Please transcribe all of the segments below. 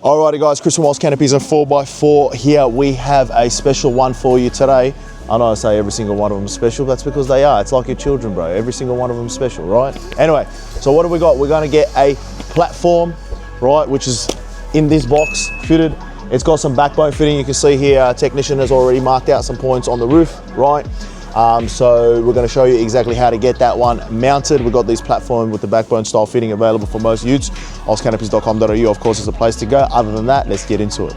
Alrighty guys, Chris from Walls Canopies and 4x4 here. We have a special one for you today. I know I say every single one of them is special, that's because they are. It's like your children, bro. Every single one of them is special, right? Anyway, so what have we got? We're gonna get a platform, right, which is in this box, fitted. It's got some backbone fitting. You can see here, our technician has already marked out some points on the roof, right? So we're going to show you exactly how to get that one mounted. We've got these platform with the backbone style fitting available for most utes. Wallscanopies.com.au, of course, is the place to go. Other than that, let's get into it.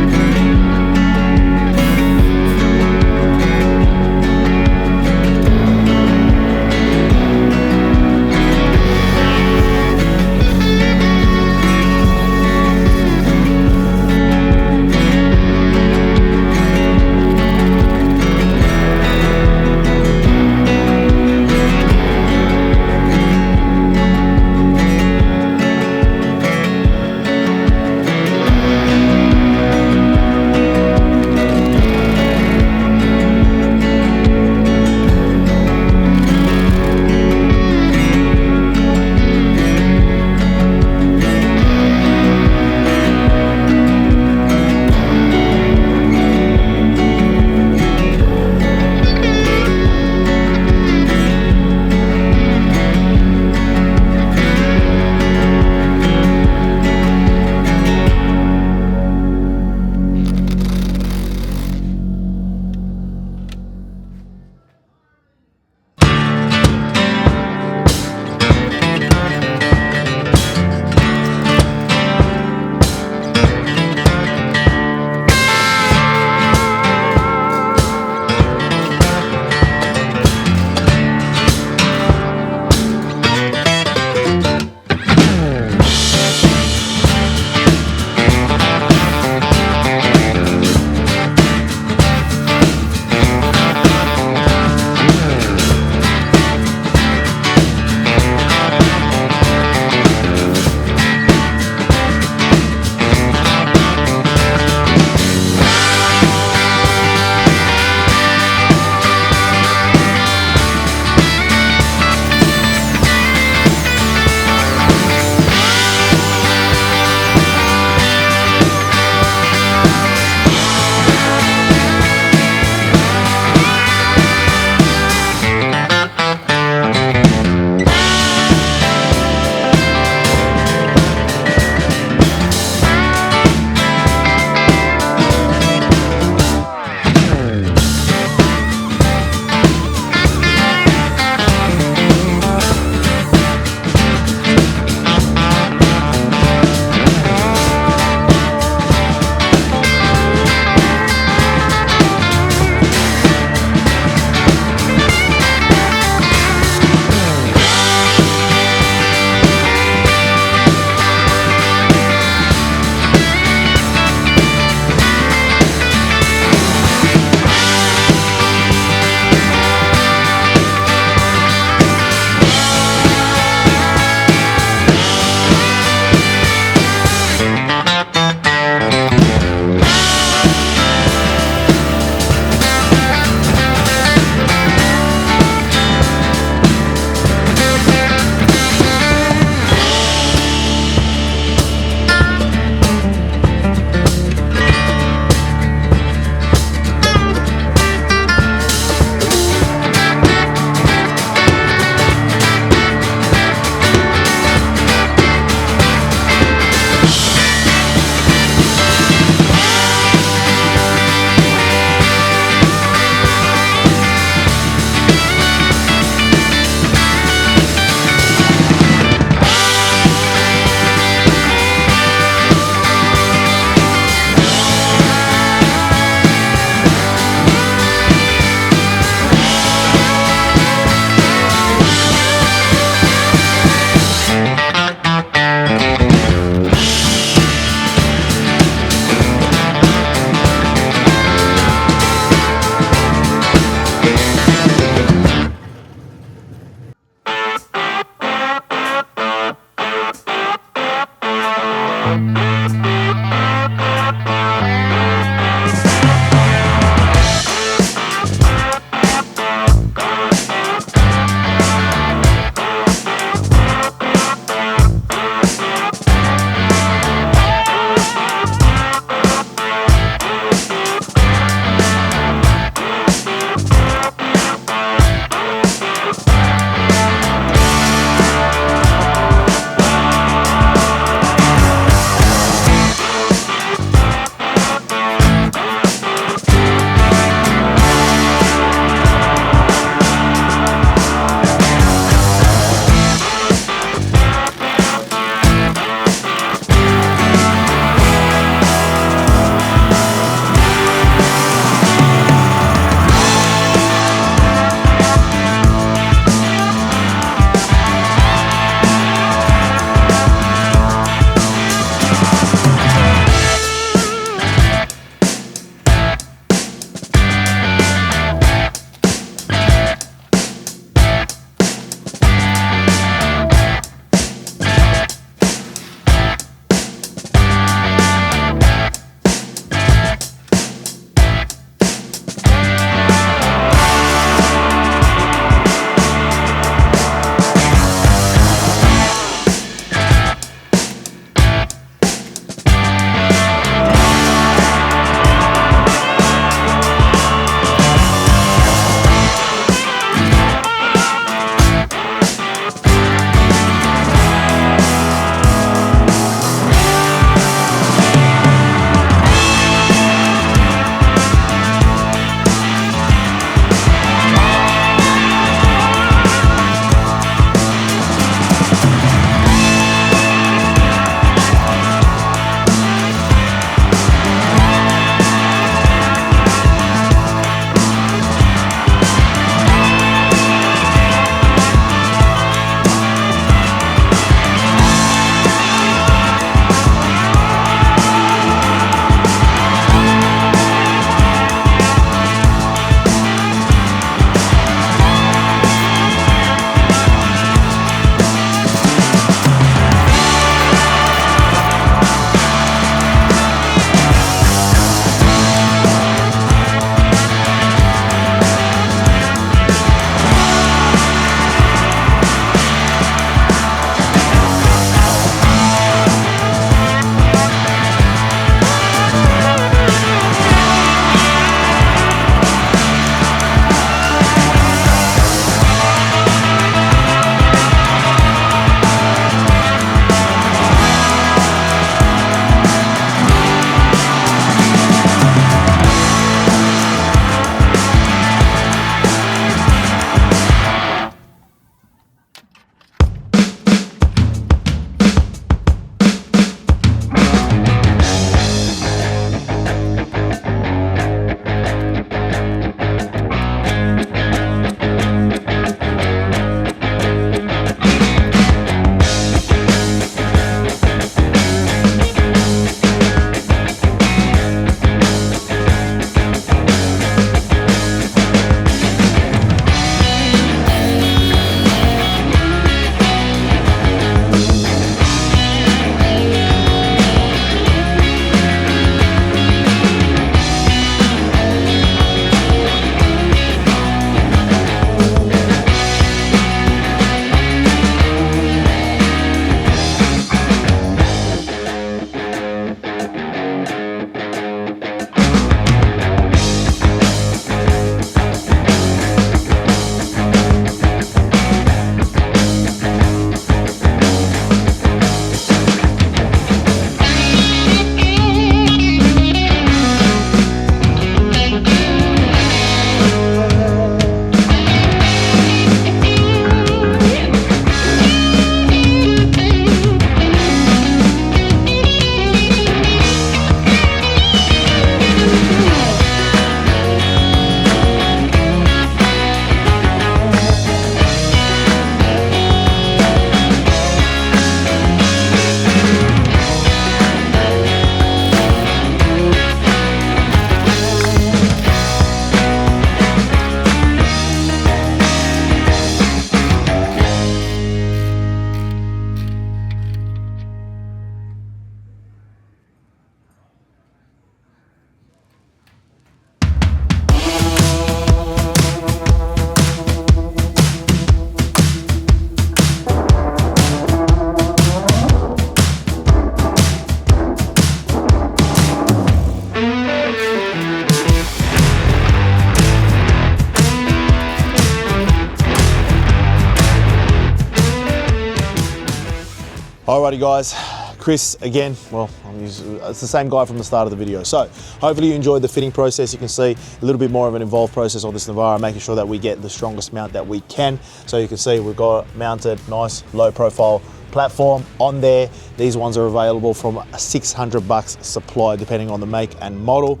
Alrighty guys, Chris again, well, it's the same guy from the start of the video. So hopefully you enjoyed the fitting process. You can see a little bit more of an involved process on this Navara, making sure that we get the strongest mount that we can. So you can see we've got mounted nice low profile platform on there. These ones are available from $600 supply depending on the make and model.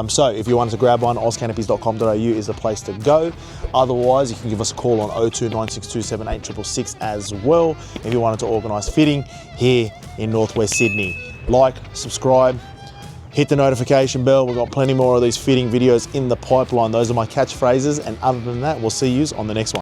So if you wanted to grab one, ozcanopies.com.au is the place to go. Otherwise, you can give us a call on 0296278666 as well if you wanted to organise fitting here in Northwest Sydney. Like, subscribe, hit the notification bell. We've got plenty more of these fitting videos in the pipeline. Those are my catchphrases, and other than that, we'll see you on the next one.